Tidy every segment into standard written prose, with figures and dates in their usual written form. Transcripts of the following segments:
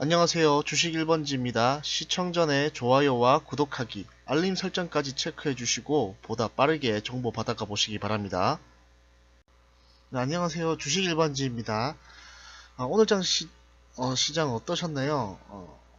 안녕하세요. 주식 1번지입니다. 시청 전에 좋아요와 구독하기, 알림 설정까지 체크해 주시고 보다 빠르게 정보 받아가 보시기 바랍니다. 네, 안녕하세요. 주식 1번지입니다. 오늘 시장 어떠셨나요?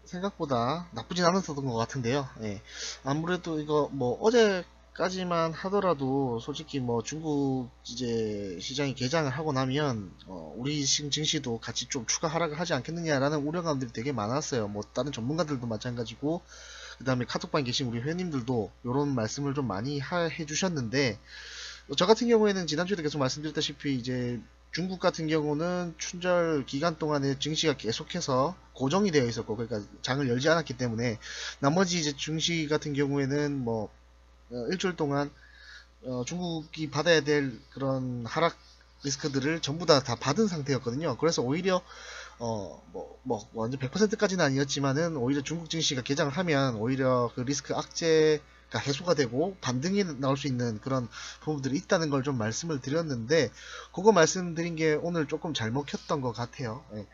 생각보다 나쁘진 않았던 것 같은데요. 예. 아무래도 이거 뭐 어제까지만 하더라도 솔직히 뭐 중국 이제 시장이 개장을 하고 나면 우리 증시도 같이 좀 추가 하락을 하지 않겠느냐라는 우려감들이 되게 많았어요. 뭐 다른 전문가들도 마찬가지고 그 다음에 카톡방에 계신 우리 회원님들도 이런 말씀을 좀 많이 해주셨는데 저 같은 경우에는 지난주에도 계속 말씀드렸다시피 이제 중국 같은 경우는 춘절 기간 동안에 증시가 계속해서 고정이 되어 있었고 그러니까 장을 열지 않았기 때문에 나머지 이제 증시 같은 경우에는 뭐 일주일 동안 중국이 받아야 될 그런 하락 리스크들을 전부 다 받은 상태였거든요. 그래서 오히려 완전 100%까지는 아니었지만은 오히려 중국 증시가 개장을 하면 오히려 그 리스크 악재가 해소가 되고 반등이 나올 수 있는 그런 부분들이 있다는 걸 좀 말씀을 드렸는데 그거 말씀드린 게 오늘 조금 잘 먹혔던 것 같아요. 예.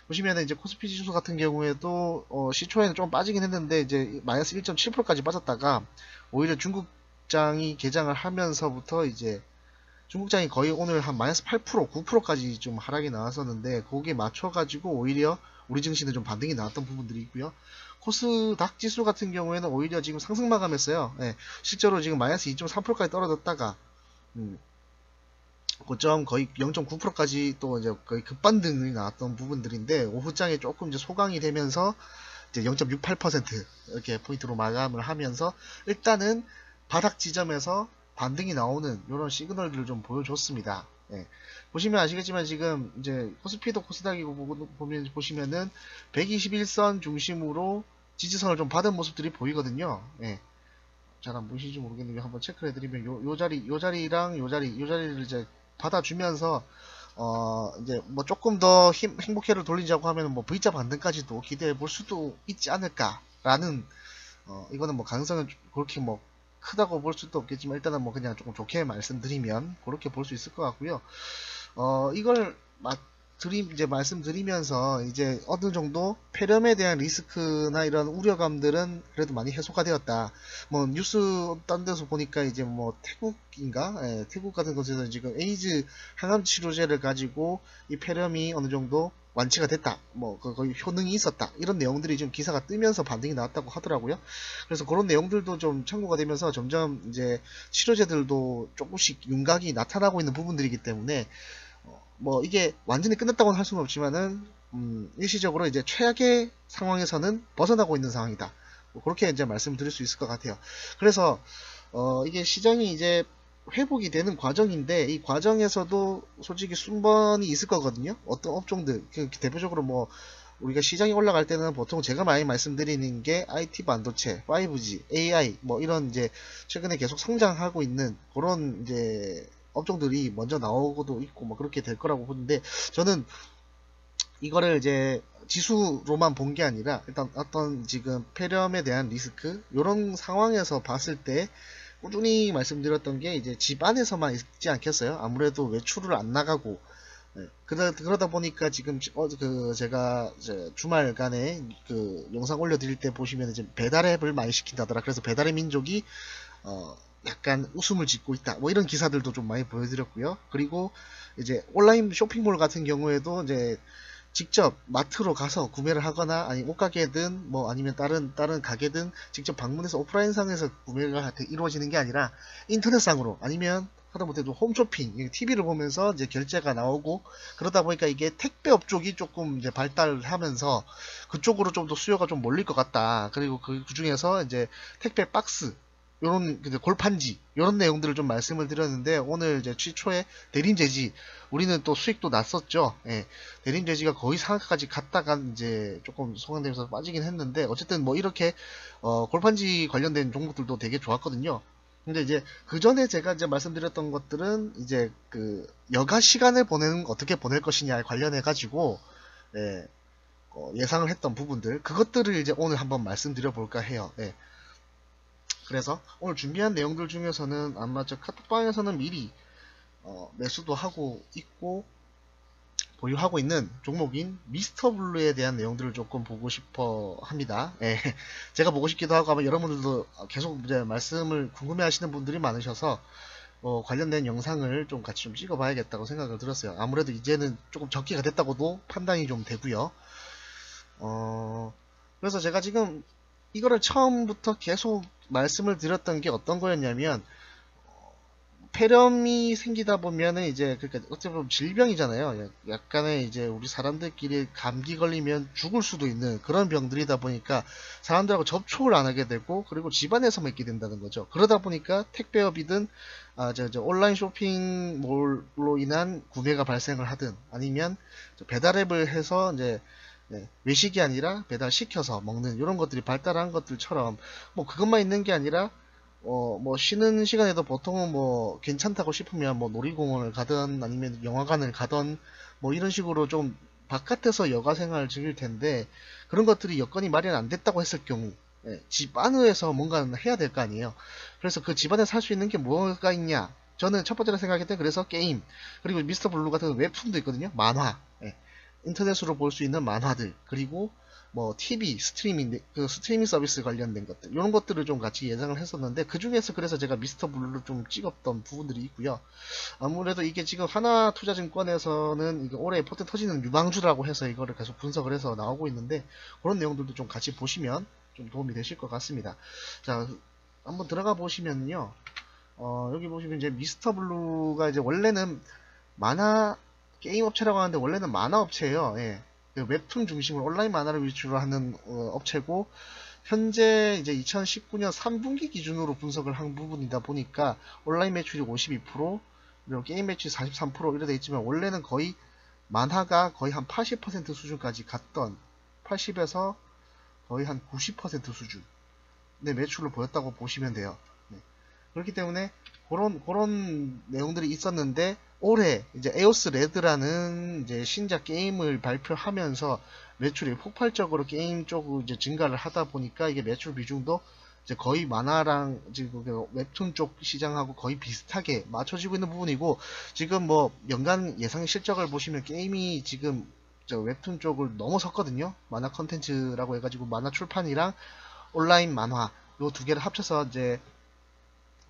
보시면은 이제 코스피 지수 같은 경우에도 시초에는 좀 빠지긴 했는데 이제 마이너스 1.7%까지 빠졌다가 오히려 중국장이 개장을 하면서부터 이제 중국장이 거의 오늘 한 마이너스 8%, 9%까지 좀 하락이 나왔었는데 거기에 맞춰가지고 오히려 우리 증시는 좀 반등이 나왔던 부분들이 있고요. 코스닥 지수 같은 경우에는 오히려 지금 상승 마감했어요. 예, 실제로 지금 마이너스 2.3%까지 떨어졌다가 고점 거의 0.9%까지 또 이제 거의 급반등이 나왔던 부분들인데 오후장에 조금 이제 소강이 되면서 이제 0.68% 이렇게 포인트로 마감을 하면서 일단은 바닥 지점에서 반등이 나오는 이런 시그널들을 좀 보여줬습니다. 예. 보시면 아시겠지만 지금 이제 코스피도 코스닥이고 보시면은 121선 중심으로 지지선을 좀 받은 모습들이 보이거든요. 예. 잘 안 보이시지 모르겠는데 한번 체크를 해드리면 요 자리랑 요 자리를 이제 받아주면서 이제 뭐 조금 더 행복회를 돌리자고 하면 뭐 V자 반등까지도 기대해 볼 수도 있지 않을까라는 이거는 뭐 가능성은 그렇게 뭐 크다고 볼 수도 없겠지만 일단은 뭐 그냥 조금 좋게 말씀드리면 그렇게 볼 수 있을 것 같고요. 이걸 이제 말씀드리면서 이제 어느 정도 폐렴에 대한 리스크나 이런 우려감들은 그래도 많이 해소가 되었다. 뭐 뉴스 딴 데서 보니까 이제 뭐 태국인가? 예, 태국 같은 곳에서 지금 에이즈 항암 치료제를 가지고 이 폐렴이 어느 정도 완치가 됐다. 뭐 거의 효능이 있었다. 이런 내용들이 좀 기사가 뜨면서 반등이 나왔다고 하더라고요. 그래서 그런 내용들도 좀 참고가 되면서 점점 이제 치료제들도 조금씩 윤곽이 나타나고 있는 부분들이기 때문에 뭐 이게 완전히 끝났다고는 할 수는 없지만은 일시적으로 이제 최악의 상황에서는 벗어나고 있는 상황이다. 뭐 그렇게 이제 말씀드릴 수 있을 것 같아요. 그래서 이게 시장이 이제 회복이 되는 과정인데 이 과정에서도 솔직히 순번이 있을 거거든요. 어떤 업종들 대표적으로 뭐 우리가 시장이 올라갈 때는 보통 제가 많이 말씀드리는 게 IT 반도체, 5G, AI 뭐 이런 이제 최근에 계속 성장하고 있는 그런 이제 업종들이 먼저 나오고도 있고 뭐 그렇게 될 거라고 보는데 저는 이거를 이제 지수로만 본 게 아니라 일단 어떤 지금 폐렴에 대한 리스크 이런 상황에서 봤을 때 꾸준히 말씀드렸던 게 이제 집 안에서만 있지 않겠어요? 아무래도 외출을 안 나가고 그러다 보니까 지금 제가 주말간에 그 영상 올려드릴 때 보시면 이제 배달앱을 많이 시킨다더라. 그래서 배달의 민족이 약간 웃음을 짓고 있다. 뭐 이런 기사들도 좀 많이 보여드렸고요. 그리고 이제 온라인 쇼핑몰 같은 경우에도 이제 직접 마트로 가서 구매를 하거나 아니 옷가게든 뭐 아니면 다른 가게든 직접 방문해서 오프라인상에서 구매가 이루어지는 게 아니라 인터넷상으로 아니면 하다못해도 홈쇼핑 TV를 보면서 이제 결제가 나오고 그러다 보니까 이게 택배업 쪽이 조금 이제 발달하면서 그쪽으로 좀 더 수요가 좀 몰릴 것 같다. 그리고 그 중에서 이제 택배 박스 요런 골판지 요런 내용들을 좀 말씀을 드렸는데 오늘 이제 최초에 대림제지 우리는 또 수익도 났었죠. 예. 대림제지가 거의 상한가까지 갔다가 이제 조금 소강되면서 빠지긴 했는데 어쨌든 뭐 이렇게 골판지 관련된 종목들도 되게 좋았거든요. 근데 이제 그 전에 제가 이제 말씀드렸던 것들은 이제 그 여가 시간을 어떻게 보낼 것이냐에 관련해 가지고 예, 예상을 했던 부분들 그것들을 이제 오늘 한번 말씀드려 볼까 해요. 예. 그래서 오늘 준비한 내용들 중에서는 아마 저 카톡방에서는 미리 매수도 하고 있고 보유하고 있는 종목인 미스터 블루에 대한 내용들을 조금 보고 싶어 합니다. 예, 제가 보고 싶기도 하고 아마 여러분들도 계속 이제 말씀을 궁금해 하시는 분들이 많으셔서 관련된 영상을 좀 같이 좀 찍어 봐야겠다고 생각을 들었어요. 아무래도 이제는 조금 적기가 됐다고도 판단이 좀 되고요. 그래서 제가 지금 이거를 처음부터 계속 말씀을 드렸던 게 어떤 거였냐면, 폐렴이 생기다 보면은 이제, 그러니까 어떻게 보면 질병이잖아요. 약간의 이제 우리 사람들끼리 감기 걸리면 죽을 수도 있는 그런 병들이다 보니까 사람들하고 접촉을 안 하게 되고, 그리고 집안에서만 있게 된다는 거죠. 그러다 보니까 택배업이든 온라인 쇼핑몰로 인한 구매가 발생을 하든, 아니면 배달앱을 해서 이제 외식이 아니라 배달시켜서 먹는 이런 것들이 발달한 것들처럼, 뭐 그것만 있는 게 아니라 뭐 쉬는 시간에도 보통은 뭐 괜찮다고 싶으면 뭐 놀이공원을 가든 아니면 영화관을 가든 뭐 이런 식으로 좀 바깥에서 여가 생활을 즐길 텐데, 그런 것들이 여건이 마련 안 됐다고 했을 경우 집 안에서 뭔가는 해야 될 거 아니에요. 그래서 그 집 안에서 할 수 있는 게 뭐가 있냐? 저는 첫 번째로 생각했던, 그래서 게임, 그리고 미스터 블루 같은 웹툰도 있거든요. 만화, 인터넷으로 볼 수 있는 만화들, 그리고 뭐 TV 스트리밍, 그 스트리밍 서비스 관련된 것들, 이런 것들을 좀 같이 예상을 했었는데, 그 중에서 그래서 제가 미스터 블루를 좀 찍었던 부분들이 있고요. 아무래도 이게 지금 하나투자증권에서는 이게 올해 포텐 터지는 유망주라고 해서 이거를 계속 분석을 해서 나오고 있는데, 그런 내용들도 좀 같이 보시면 좀 도움이 되실 것 같습니다. 자, 한번 들어가 보시면요. 여기 보시면 이제 미스터 블루가 이제 원래는 만화 게임 업체라고 하는데 원래는 만화 업체예요. 예. 그 웹툰 중심으로 온라인 만화를 위주로 하는 업체고, 현재 이제 2019년 3분기 기준으로 분석을 한 부분이다 보니까 온라인 매출이 52%, 그리고 게임 매출이 43% 이래 돼 있지만, 원래는 거의 만화가 거의 한 80% 수준까지 갔던, 80에서 거의 한 90% 수준의 매출을 보였다고 보시면 돼요. 네. 그렇기 때문에 그런 내용들이 있었는데, 올해 이제 에오스 레드라는 이제 신작 게임을 발표하면서 매출이 폭발적으로 게임 쪽으로 이제 증가를 하다 보니까, 이게 매출 비중도 이제 거의 만화랑 지금 그 웹툰 쪽 시장하고 거의 비슷하게 맞춰지고 있는 부분이고, 지금 뭐 연간 예상 실적을 보시면 게임이 지금 저 웹툰 쪽을 넘어섰거든요. 만화 컨텐츠라고 해가지고 만화 출판이랑 온라인 만화 요 두 개를 합쳐서 이제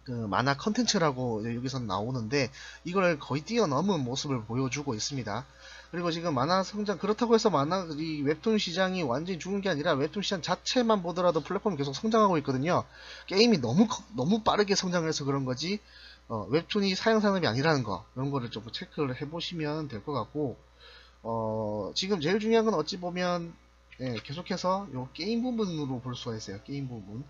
그 만화 컨텐츠라고 여기서 나오는데, 이걸 거의 뛰어넘은 모습을 보여주고 있습니다. 그리고 지금 만화 성장, 그렇다고 해서 만화 이 웹툰 시장이 완전히 죽은 게 아니라, 웹툰 시장 자체만 보더라도 플랫폼이 계속 성장하고 있거든요. 게임이 너무 빠르게 성장해서 그런 거지, 웹툰이 사양 산업이 아니라는 거, 이런 거를 좀 체크를 해보시면 될 것 같고, 지금 제일 중요한 건 어찌 보면, 계속해서 요 게임 부분으로 볼 수가 있어요. 게임 부분.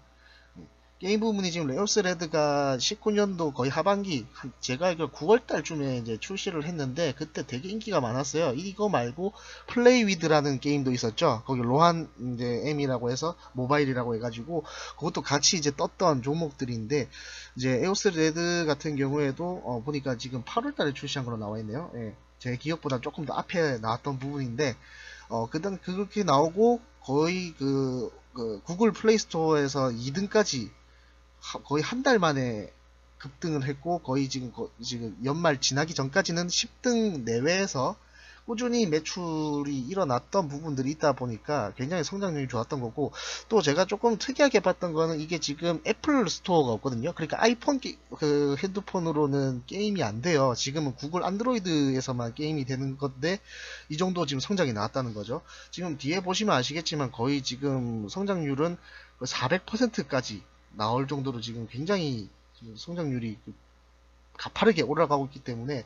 게임 부분이 지금 레오스 레드가 19년도 거의 하반기, 제가 알기로 9월달쯤에 이제 출시를 했는데, 그때 되게 인기가 많았어요. 이거 말고 플레이 위드라는 게임도 있었죠. 거기 로한 이제 M이라고 해서 모바일이라고 해가지고 그것도 같이 이제 떴던 종목들인데, 이제 에오스 레드 같은 경우에도 보니까 지금 8월달에 출시한 걸로 나와 있네요. 예. 제 기억보다 조금 더 앞에 나왔던 부분인데, 그dan 그렇게 나오고 거의 그 구글 플레이 스토어에서 2등까지 거의 한 달 만에 급등을 했고, 거의 지금 연말 지나기 전까지는 10등 내외에서 꾸준히 매출이 일어났던 부분들이 있다 보니까 굉장히 성장률이 좋았던 거고, 또 제가 조금 특이하게 봤던 거는, 이게 지금 애플 스토어가 없거든요. 그러니까 아이폰 그 핸드폰으로는 게임이 안 돼요. 지금은 구글 안드로이드에서만 게임이 되는 건데, 이 정도 지금 성장이 나왔다는 거죠. 지금 뒤에 보시면 아시겠지만 거의 지금 성장률은 400%까지 나올 정도로 지금 굉장히 성장률이 가파르게 올라가고 있기 때문에,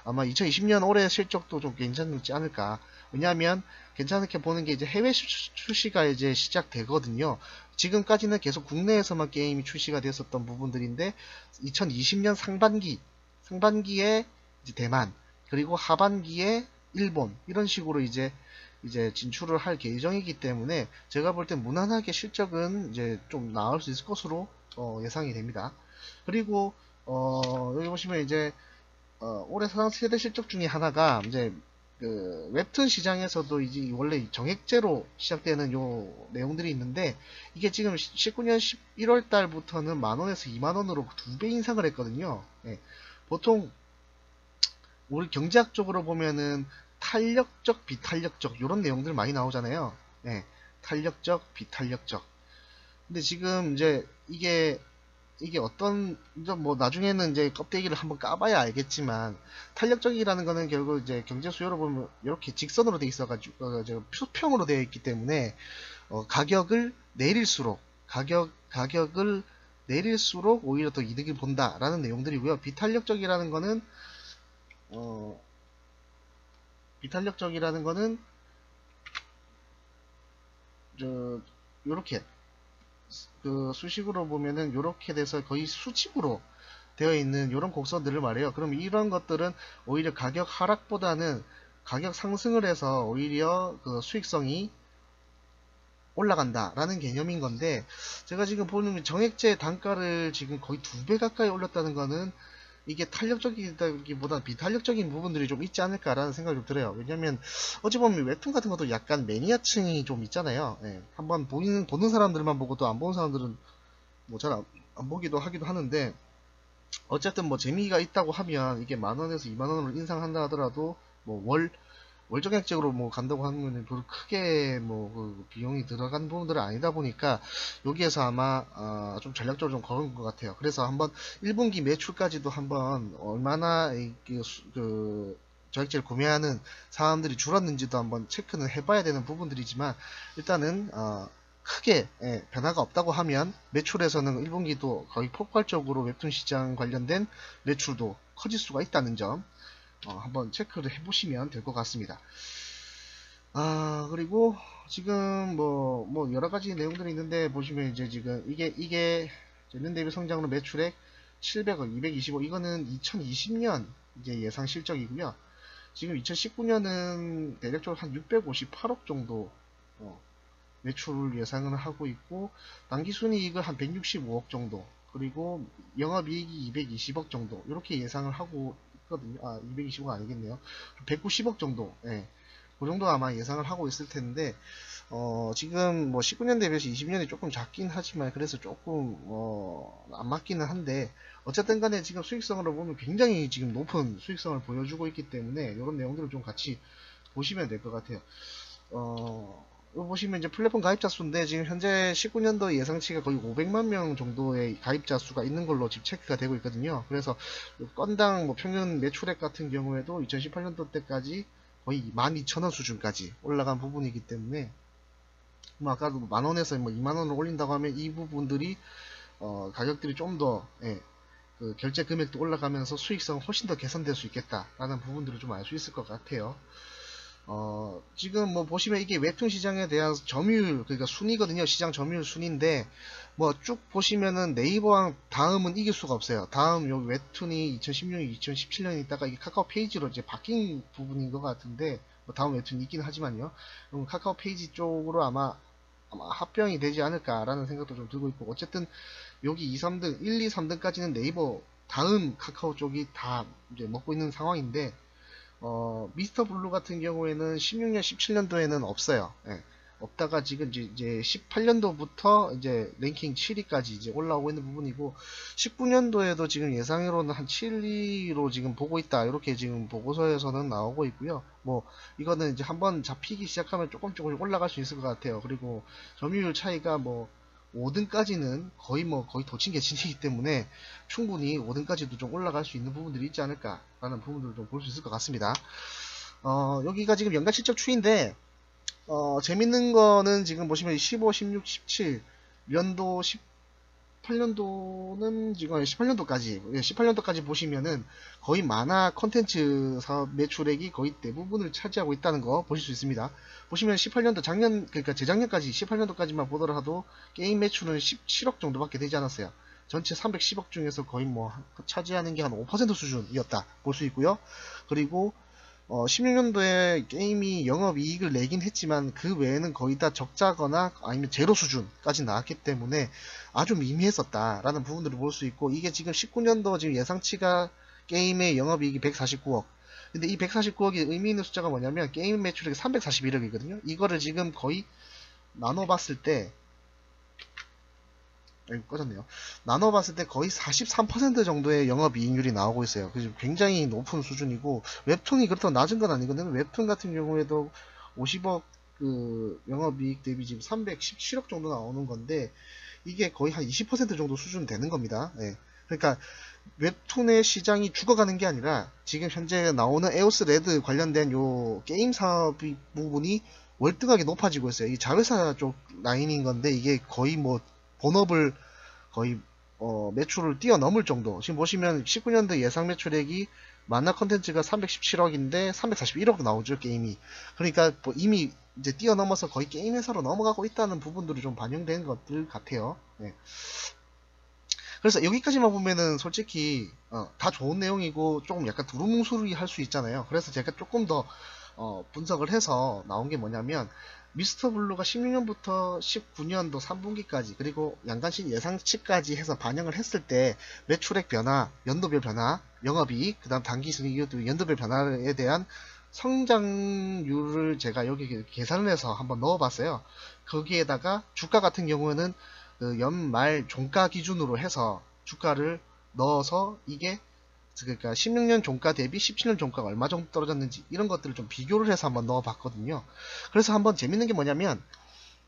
아마 2020년 올해 실적도 좀 괜찮지 않을까. 왜냐하면 괜찮게 보는 게, 이제 해외 출시가 이제 시작되거든요. 지금까지는 계속 국내에서만 게임이 출시가 됐었던 부분들인데, 2020년 상반기에 이제 대만, 그리고 하반기에 일본, 이런 식으로 이제 진출을 할 예정이기 때문에, 제가 볼 땐 무난하게 실적은 이제 좀 나올 수 있을 것으로 예상이 됩니다. 그리고 여기 보시면 이제 올해 세대 실적 중에 하나가, 이제 그 웹툰 시장에서도 이제 원래 정액제로 시작되는 요 내용들이 있는데, 이게 지금 19년 11월 달부터는 만원에서 2만원으로 2배 인상을 했거든요. 예. 보통 우리 경제학적으로 보면은 탄력적, 비탄력적 이런 내용들 많이 나오잖아요. 예, 탄력적, 비탄력적. 근데 지금 이제 이게 어떤 이제 뭐 나중에는 이제 껍데기를 한번 까봐야 알겠지만 탄력적이라는 거는 결국 이제 경제 수요를 보면 이렇게 직선으로 돼 있어가지고 수평으로 되어 있기 때문에 가격을 내릴수록 가격을 내릴수록 오히려 더 이득을 본다라는 내용들이고요. 어, 비탄력적이라는 거는 저 요렇게 그 수식으로 보면은 요렇게 돼서 거의 수직으로 되어 있는 이런 곡선들을 말해요. 그럼 이런 것들은 오히려 가격 하락보다는 가격 상승을 해서 오히려 그 수익성이 올라간다라는 개념인 건데, 제가 지금 보는 정액제 단가를 지금 거의 2배 가까이 올렸다는 거는 이게 탄력적이기보다 비탄력적인 부분들이 좀 있지 않을까라는 생각이 좀 들어요. 왜냐면 어찌 보면 웹툰 같은 것도 약간 매니아층이 좀 있잖아요. 예, 한번 보는 사람들만 보고 또 안 보는 사람들은 뭐 잘 안 보기도 하기도 하는데, 어쨌든 뭐 재미가 있다고 하면 이게 10,000원에서 20,000원으로 인상한다 하더라도 뭐 월정액적으로 뭐 간다고 하면 별로 크게 뭐그 비용이 들어간 부분들은 아니다 보니까 여기에서 아마 좀 전략적으로 좀 걸은 것 같아요. 그래서 한번 1분기 매출까지도 한번 얼마나 그 저액제를 구매하는 사람들이 줄었는지도 한번 체크는 해봐야 되는 부분들이지만, 일단은 크게 변화가 없다고 하면 매출에서는 1분기도 거의 폭발적으로 웹툰 시장 관련된 매출도 커질 수가 있다는 점 한번 체크를 해보시면 될 것 같습니다. 그리고 지금 뭐 여러가지 내용들이 있는데, 보시면 이제 지금 이게 전년 대비 성장으로 매출액 700억, 225, 이거는 2020년 이제 예상 실적이고요. 지금 2019년은 대략적으로 한 658억 정도 매출을 예상을 하고 있고, 당기순이익을 한 165억 정도, 그리고 영업이익이 220억 정도 이렇게 예상을 하고 있거든요. 220억 아니겠네요. 190억 정도, 예, 그 정도 아마 예상을 하고 있을 텐데, 지금 뭐 19년 대비해서 20년이 조금 작긴 하지만 그래서 조금 안 맞기는 한데, 어쨌든 간에 지금 수익성으로 보면 굉장히 지금 높은 수익성을 보여주고 있기 때문에 이런 내용들을 좀 같이 보시면 될 것 같아요. 이거 보시면 이제 플랫폼 가입자 수인데, 지금 현재 19년도 예상치가 거의 500만 명 정도의 가입자 수가 있는 걸로 지금 체크가 되고 있거든요. 그래서 건당 뭐 평균 매출액 같은 경우에도 2018년도 때까지 거의 12,000원 수준까지 올라간 부분이기 때문에, 뭐 아까도 10,000원에서 뭐 20,000원을 올린다고 하면 이 부분들이 가격들이 좀 더 그 결제 금액도 올라가면서 수익성 훨씬 더 개선될 수 있겠다라는 부분들을 좀 알 수 있을 것 같아요. 지금 뭐 보시면 이게 웹툰 시장에 대한 점유율, 그러니까 순위거든요. 시장 점유율 순인데, 뭐 쭉 보시면은 네이버랑 다음은 이길 수가 없어요. 다음 요 웹툰이 2016년, 2017년에 있다가 이게 카카오 페이지로 이제 바뀐 부분인 것 같은데, 뭐 다음 웹툰이 있긴 하지만요. 그럼 카카오 페이지 쪽으로 아마 합병이 되지 않을까라는 생각도 좀 들고 있고, 어쨌든 여기 2, 3등, 1, 2, 3등까지는 네이버 다음 카카오 쪽이 다 이제 먹고 있는 상황인데, 미스터 블루 같은 경우에는 16년, 17년도에는 없어요. 예, 없다가 지금 이제 18년도부터 이제 랭킹 7위까지 이제 올라오고 있는 부분이고, 19년도에도 지금 예상으로는 한 7위로 지금 보고 있다, 이렇게 지금 보고서에서는 나오고 있고요. 뭐 이거는 이제 한번 잡히기 시작하면 조금 올라갈 수 있을 것 같아요. 그리고 점유율 차이가 뭐 5등까지는 거의 도친개친이기 때문에 충분히 5등까지도 좀 올라갈 수 있는 부분들이 있지 않을까라는 부분들을 좀 볼 수 있을 것 같습니다. 여기가 지금 연간 실적 추인데, 재밌는 거는 지금 보시면 15, 16, 17 연도 18년도는 지금 18년도까지 보시면은 거의 만화 콘텐츠 사업 매출액이 거의 대부분을 차지하고 있다는 거 보실 수 있습니다. 보시면 18년도 그러니까 재작년까지 18년도까지만 보더라도 게임 매출은 17억 정도밖에 되지 않았어요. 전체 310억 중에서 거의 뭐 차지하는 게 한 5% 수준이었다 볼 수 있고요. 그리고 16년도에 게임이 영업이익을 내긴 했지만 그 외에는 거의 다 적자거나 아니면 제로 수준까지 나왔기 때문에 아주 미미했었다라는 부분들을 볼 수 있고, 이게 지금 19년도 지금 예상치가 게임의 영업이익이 149억. 근데 이 149억이 의미 있는 숫자가 뭐냐면 게임 매출액이 341억이거든요. 이거를 지금 거의 나눠봤을 때 꺼졌네요. 나눠봤을 때 거의 43% 정도의 영업이익률이 나오고 있어요. 그래서 굉장히 높은 수준이고, 웹툰이 그렇다고 낮은 건 아니거든요. 웹툰 같은 경우에도 50억 그 영업이익 대비 지금 317억 정도 나오는 건데, 이게 거의 한 20% 정도 수준 되는 겁니다. 예. 그러니까 웹툰의 시장이 죽어가는 게 아니라 지금 현재 나오는 에오스 레드 관련된 요 게임 사업 부분이 월등하게 높아지고 있어요. 이 자회사 쪽 라인인 건데 이게 거의 뭐 본업을 거의 매출을 뛰어넘을 정도. 지금 보시면 19년도 예상 매출액이 만화 컨텐츠가 317억인데 341억 나오죠 게임이. 그러니까 뭐 이미 이제 뛰어넘어서 거의 게임 회사로 넘어가고 있다는 부분들이 좀 반영된 것들 같아요. 네. 그래서 여기까지만 보면은 솔직히 다 좋은 내용이고 조금 약간 두루뭉술이 할 수 있잖아요. 그래서 제가 조금 더 분석을 해서 나온 게 뭐냐면 미스터 블루가 16년부터 19년도 3분기까지 그리고 연간식 예상치까지 해서 반영을 했을 때 매출액 변화, 연도별 변화, 영업이익, 그 다음 단기순이익, 연도별 변화에 대한 성장률을 제가 여기 계산을 해서 한번 넣어봤어요. 거기에다가 주가 같은 경우에는 그 연말 종가 기준으로 해서 주가를 넣어서 이게 그러니까 16년 종가 대비 17년 종가가 얼마 정도 떨어졌는지 이런 것들을 좀 비교를 해서 한번 넣어봤거든요. 그래서 한번 재밌는 게 뭐냐면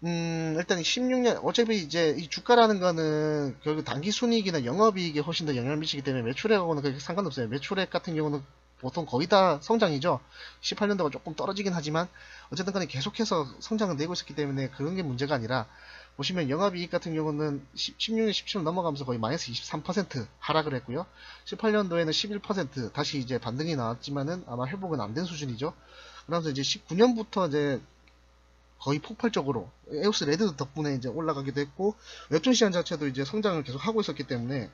일단 16년 어차피 이제 이 주가라는 거는 결국 단기 순이익이나 영업이익에 훨씬 더 영향을 미치기 때문에 매출액하고는 그렇게 상관없어요. 매출액 같은 경우는 보통 거의 다 성장이죠. 18년도가 조금 떨어지긴 하지만 어쨌든 간에 계속해서 성장을 내고 있었기 때문에 그런 게 문제가 아니라 보시면 영업이익 같은 경우는 16년, 17년 넘어가면서 거의 마이너스 23% 하락을 했고요. 18년도에는 11% 다시 이제 반등이 나왔지만은 아마 회복은 안 된 수준이죠. 그러면서 이제 19년부터 이제 거의 폭발적으로 에오스 레드 덕분에 이제 올라가기도 했고 웹툰 시장 자체도 이제 성장을 계속 하고 있었기 때문에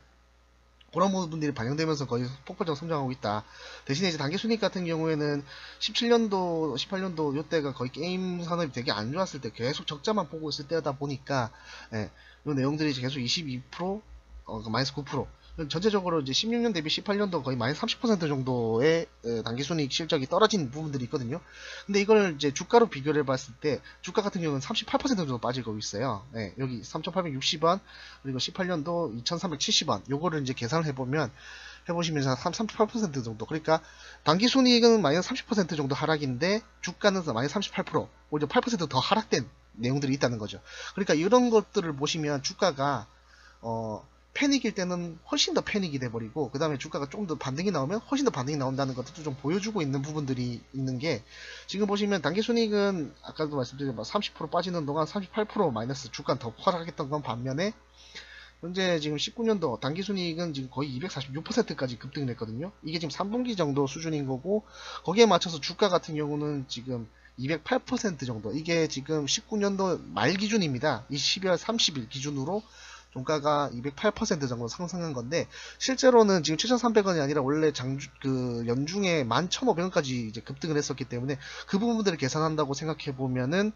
그런 부분들이 반영되면서 거의 폭발적으로 성장하고 있다. 대신에 이제 단기 순익 같은 경우에는 17년도, 18년도 이때가 거의 게임 산업이 되게 안 좋았을 때 계속 적자만 보고 있을 때다 보니까 예, 이 내용들이 계속 22%, 마이너스 9%. 전체적으로 이제 16년 대비 18년도 거의 마이너스 30% 정도의 단기순이익 실적이 떨어진 부분들이 있거든요. 근데 이걸 이제 주가로 비교를 해봤을 때 주가 같은 경우는 38% 정도 빠지고 있어요. 네, 여기 3,860원 그리고 18년도 2,370원 요거를 이제 계산을 해보면 해보시면 38% 정도. 그러니까 단기순이익은 마이너스 30% 정도 하락인데 주가는 마이너스 38% 오히려 8%더 하락된 내용들이 있다는 거죠. 그러니까 이런 것들을 보시면 주가가 패닉일 때는 훨씬 더 패닉이 돼버리고 그 다음에 주가가 조금 더 반등이 나오면 훨씬 더 반등이 나온다는 것도 좀 보여주고 있는 부분들이 있는 게 지금 보시면 단기순이익은 아까도 말씀드린 30% 빠지는 동안 38% 마이너스 주가는 더 하락했던 건 반면에 현재 지금 19년도 단기순이익은 지금 거의 246%까지 급등을 했거든요. 이게 지금 3분기 정도 수준인 거고 거기에 맞춰서 주가 같은 경우는 지금 208% 정도 이게 지금 19년도 말 기준입니다. 이 12월 30일 기준으로 종가가 208% 정도 상승한 건데 실제로는 지금 7,300원이 아니라 원래 그 연중에 11,500원까지 이제 급등을 했었기 때문에 그 부분들을 계산한다고 생각해 보면은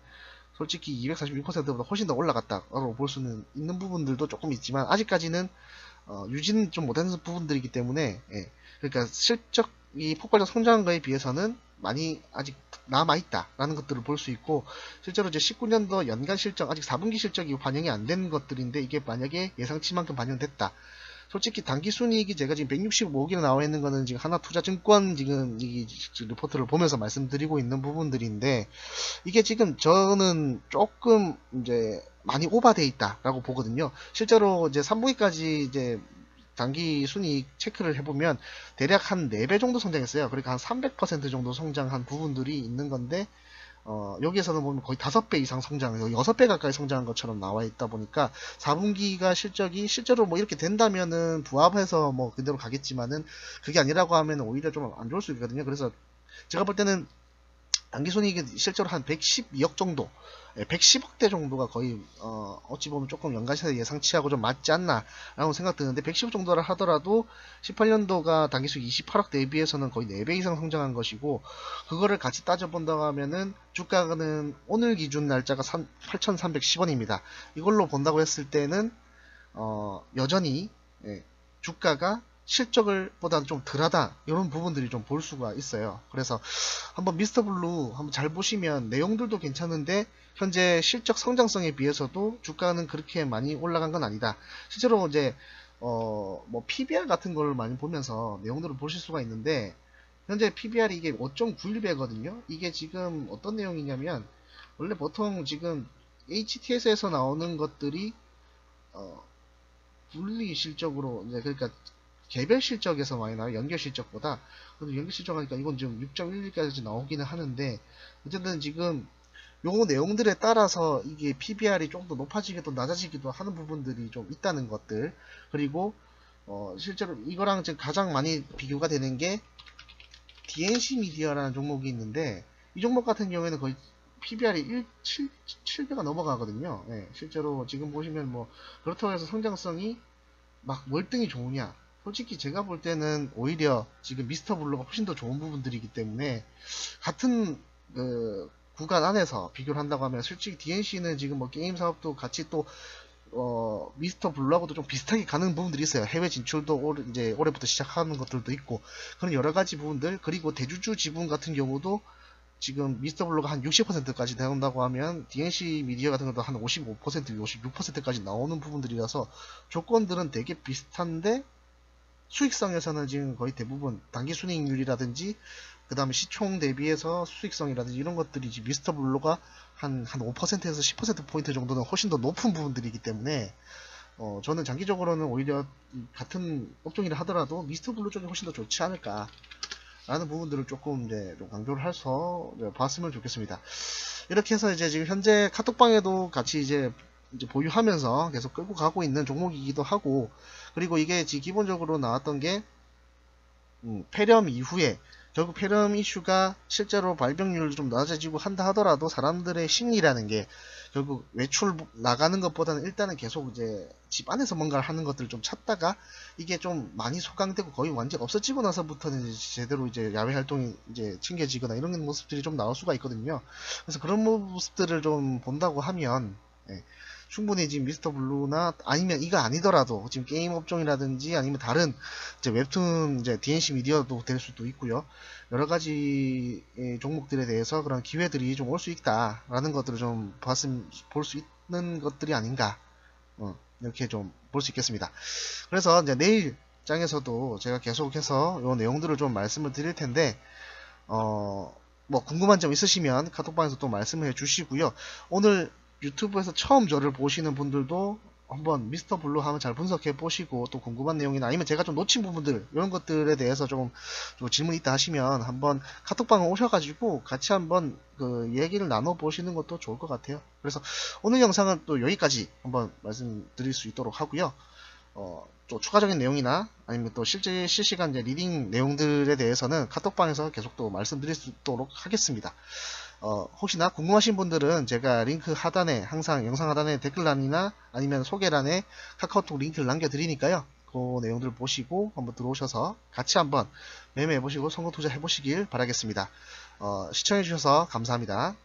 솔직히 246%보다 훨씬 더 올라갔다고 볼 수는 있는 부분들도 조금 있지만 아직까지는 유지는 좀 못하는 부분들이기 때문에 예. 그러니까 실적이 폭발적 성장한 거에 비해서는 많이 아직 남아있다라는 것들을 볼 수 있고 실제로 이제 19년도 연간 실적 아직 4분기 실적이 반영이 안 된 것들인데 이게 만약에 예상치만큼 반영됐다. 솔직히 단기 순이익이 제가 지금 165억이나 나와 있는 거는 지금 하나투자증권 지금 이 리포트를 보면서 말씀드리고 있는 부분들인데 이게 지금 저는 조금 이제 많이 오버돼 있다라고 보거든요. 실제로 이제 3분기까지 이제 단기 순이익 체크를 해보면 대략 한 4배 정도 성장했어요. 그러니까 한 300% 정도 성장한 부분들이 있는 건데 여기에서는 보면 거의 5배 이상 성장, 6배 가까이 성장한 것처럼 나와 있다 보니까 4분기가 실적이 실제로 뭐 이렇게 된다면은 부합해서 뭐 그대로 가겠지만은 그게 아니라고 하면 오히려 좀 안 좋을 수 있거든요. 그래서 제가 볼 때는 단기순이익이 실제로 한 112억 정도, 110억대 정도가 거의 어찌 보면 조금 연간시세 예상치하고 좀 맞지 않나라고 생각 드는데 110억 정도를 하더라도 18년도가 단기순이익 28억 대비해서는 거의 4배 이상 성장한 것이고 그거를 같이 따져본다고 하면은 주가는 오늘 기준 날짜가 8,310원입니다. 이걸로 본다고 했을 때는 여전히 주가가 실적을 보다는 좀 덜하다 이런 부분들이 좀 볼 수가 있어요. 그래서 한번 미스터 블루 한번 잘 보시면 내용들도 괜찮은데 현재 실적 성장성에 비해서도 주가는 그렇게 많이 올라간 건 아니다. 실제로 이제 뭐 PBR 같은 걸 많이 보면서 내용들을 보실 수가 있는데 현재 PBR이 이게 5.91배거든요. 이게 지금 어떤 내용이냐면 원래 보통 지금 HTS에서 나오는 것들이 어, 분리 실적으로 이제 그러니까 개별 실적에서 많이 나와요. 연결 실적보다. 그래도 연결 실적 하니까 이건 지금 6.11까지 나오기는 하는데 어쨌든 지금 요 내용들에 따라서 이게 PBR이 좀 더 높아지기도 낮아지기도 하는 부분들이 좀 있다는 것들. 그리고 실제로 이거랑 지금 가장 많이 비교가 되는 게 DNC 미디어라는 종목이 있는데 이 종목 같은 경우에는 거의 PBR이 7배가 넘어가거든요. 예, 실제로 지금 보시면 뭐 그렇다고 해서 성장성이 막 월등히 좋으냐? 솔직히 제가 볼 때는 오히려 지금 미스터 블루가 훨씬 더 좋은 부분들이기 때문에 같은 그 구간 안에서 비교를 한다고 하면 솔직히 DNC는 지금 뭐 게임 사업도 같이 또 미스터 블루하고도 좀 비슷하게 가는 부분들이 있어요. 해외 진출도 이제 올해부터 시작하는 것들도 있고 그런 여러 가지 부분들 그리고 대주주 지분 같은 경우도 지금 미스터 블루가 한 60%까지 나온다고 하면 DNC 미디어 같은 것도 한 55%, 56%까지 나오는 부분들이라서 조건들은 되게 비슷한데 수익성에서는 지금 거의 대부분 단기 순이익률이라든지 그 다음에 시총 대비해서 수익성이라든지 이런 것들이 미스터 블루가 한 5%에서 10%포인트 정도는 훨씬 더 높은 부분들이기 때문에 저는 장기적으로는 오히려 같은 업종이라 하더라도 미스터 블루 쪽이 훨씬 더 좋지 않을까 라는 부분들을 조금 이제 좀 강조를 해서 봤으면 좋겠습니다. 이렇게 해서 이제 지금 현재 카톡방에도 같이 이제 보유하면서 계속 끌고 가고 있는 종목이기도 하고 그리고 이게 기본적으로 나왔던 게 폐렴 이후에 결국 폐렴 이슈가 실제로 발병률도 좀 낮아지고 한다 하더라도 사람들의 심리라는 게 결국 외출 나가는 것보다는 일단은 계속 이제 집 안에서 뭔가를 하는 것들을 좀 찾다가 이게 좀 많이 소강되고 거의 완전 없어지고 나서부터는 이제 제대로 이제 야외 활동이 이제 챙겨지거나 이런 모습들이 좀 나올 수가 있거든요. 그래서 그런 모습들을 좀 본다고 하면 예, 충분히 지금 미스터 블루나 아니면 이거 아니더라도 지금 게임 업종이라든지 아니면 다른 이제 웹툰 이제 DNC 미디어도 될 수도 있고요. 여러 가지 종목들에 대해서 그런 기회들이 좀 올 수 있다라는 것들을 좀 볼 수 있는 것들이 아닌가 이렇게 좀 볼 수 있겠습니다. 그래서 이제 내일 장에서도 제가 계속해서 이 내용들을 좀 말씀을 드릴 텐데 뭐 궁금한 점 있으시면 카톡방에서 또 말씀을 해주시고요. 오늘 유튜브에서 처음 저를 보시는 분들도 한번 미스터 블루 하면 잘 분석해 보시고 또 궁금한 내용이나 아니면 제가 좀 놓친 부분들 이런 것들에 대해서 좀 질문 있다 하시면 한번 카톡방에 오셔가지고 같이 한번 그 얘기를 나눠 보시는 것도 좋을 것 같아요. 그래서 오늘 영상은 또 여기까지 한번 말씀드릴 수 있도록 하고요. 또 추가적인 내용이나 아니면 또 실시간 이제 리딩 내용들에 대해서는 카톡방에서 계속 또 말씀드릴 수 있도록 하겠습니다. 혹시나 궁금하신 분들은 제가 링크 하단에 항상 영상 하단에 댓글란이나 아니면 소개란에 카카오톡 링크를 남겨드리니까요. 그 내용들 보시고 한번 들어오셔서 같이 한번 매매해보시고 성공 투자해보시길 바라겠습니다. 시청해주셔서 감사합니다.